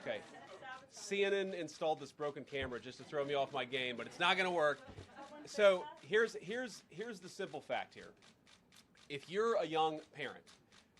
Okay. CNN installed this broken camera just to throw me off my game, but it's not going to work. So here's the simple fact here. If you're a young parent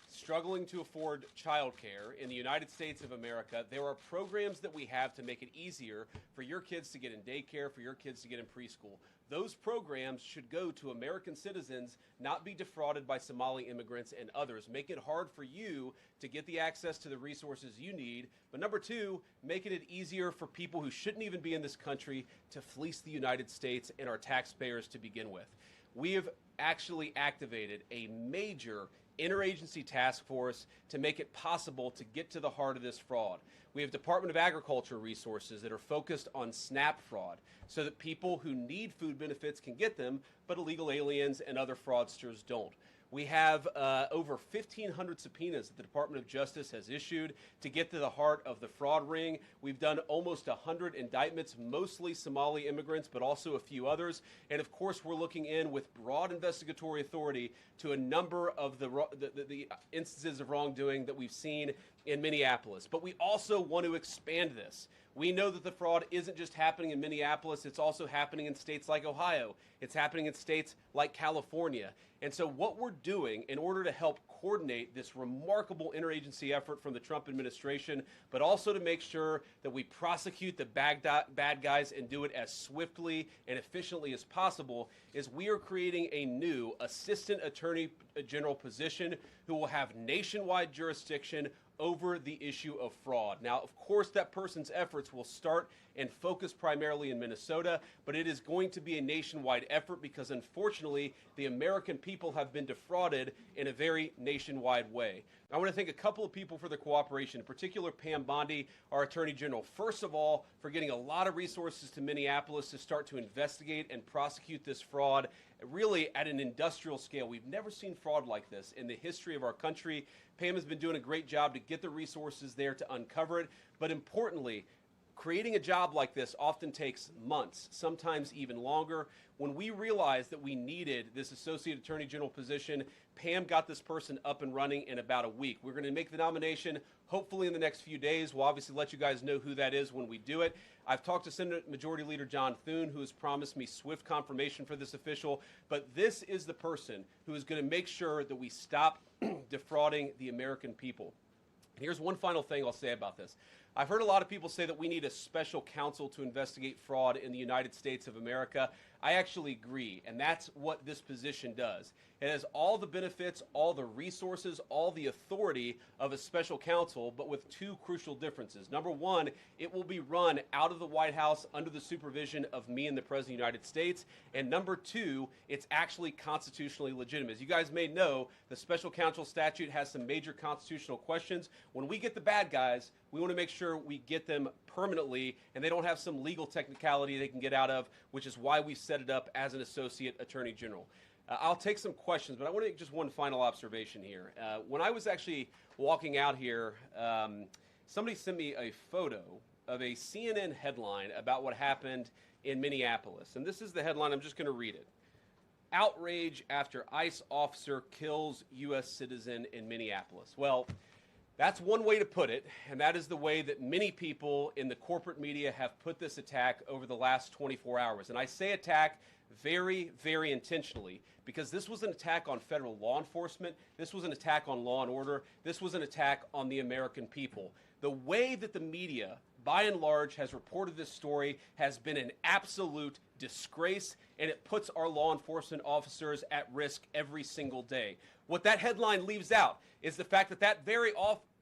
struggling to afford childcare in the United States of America, there are programs that we have to make it easier for your kids to get in daycare, for your kids to get in preschool. Those programs should go to American citizens, not be defrauded by Somali immigrants and others. Make it hard for you to get the access to the resources you need. But number two, making it easier for people who shouldn't even be in this country to fleece the United States and our taxpayers to begin with. We have actually activated a major interagency task force to make it possible to get to the heart of this fraud. We have Department of Agriculture resources that are focused on SNAP fraud so that people who need food benefits can get them, but illegal aliens and other fraudsters don't. We have over 1,500 subpoenas that the Department of Justice has issued to get to the heart of the fraud ring. We've done almost 100 indictments, mostly Somali immigrants, but also a few others. And of course, we're looking in with broad investigatory authority to a number of the instances of wrongdoing that we've seen in Minneapolis. But we also want to expand this. We know that the fraud isn't just happening in Minneapolis, it's also happening in states like Ohio. It's happening in states like California. And so what we're doing in order to help coordinate this remarkable interagency effort from the Trump administration, but also to make sure that we prosecute the bad guys and do it as swiftly and efficiently as possible, is we are creating a new Assistant Attorney General position who will have nationwide jurisdiction over the issue of fraud. Now, of course, that person's efforts will start and focus primarily in Minnesota, but it is going to be a nationwide effort because, unfortunately, the American people have been defrauded in a very nationwide way. I want to thank a couple of people for their cooperation, in particular Pam Bondi, our Attorney General, first of all, for getting a lot of resources to Minneapolis to start to investigate and prosecute this fraud really at an industrial scale. We've never seen fraud like this in the history of our country. Pam has been doing a great job to get the resources there to uncover it, but importantly, creating a job like this often takes months, sometimes even longer. When we realized that we needed this Associate Attorney General position, Pam got this person up and running in about a week. We're going to make the nomination hopefully in the next few days. We'll obviously let you guys know who that is when we do it. I've talked to Senate Majority Leader John Thune, who has promised me swift confirmation for this official, but this is the person who is going to make sure that we stop defrauding the American people. Here's one final thing I'll say about this. I've heard a lot of people say that we need a special counsel to investigate fraud in the United States of America. I actually agree, and that's what this position does. It has all the benefits, all the resources, all the authority of a special counsel, but with two crucial differences. Number one, it will be run out of the White House under the supervision of me and the President of the United States. And number two, it's actually constitutionally legitimate. As you guys may know, the special counsel statute has some major constitutional questions. When we get the bad guys, we want to make sure we get them permanently and they don't have some legal technicality they can get out of, which is why we set it up as an Associate Attorney General. I'll take some questions, but I want to make just one final observation here. When I was actually walking out here, somebody sent me a photo of a CNN headline about what happened in Minneapolis. And this is the headline. I'm just going to read it. Outrage after ICE officer kills U.S. citizen in Minneapolis. Well, that's one way to put it, and that is the way that many people in the corporate media have put this attack over the last 24 hours. And I say attack very, very intentionally because this was an attack on federal law enforcement. This was an attack on law and order. This was an attack on the American people. The way that the media, by and large, has reported this story has been an absolute disgrace, and it puts our law enforcement officers at risk every single day. What that headline leaves out is the fact that that very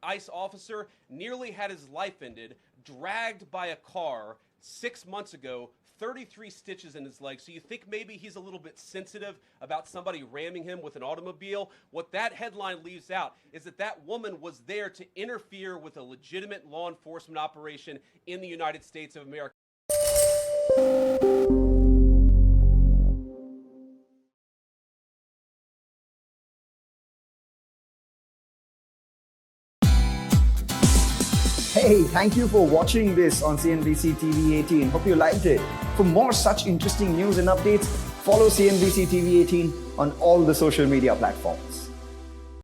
ICE officer nearly had his life ended, dragged by a car 6 months ago, 33 stitches in his leg. So you think maybe he's a little bit sensitive about somebody ramming him with an automobile. What that headline leaves out is that that woman was there to interfere with a legitimate law enforcement operation in the United States of America. Hey, thank you for watching this on CNBC TV 18. Hope you liked it. For more such interesting news and updates, follow CNBC TV 18 on all the social media platforms.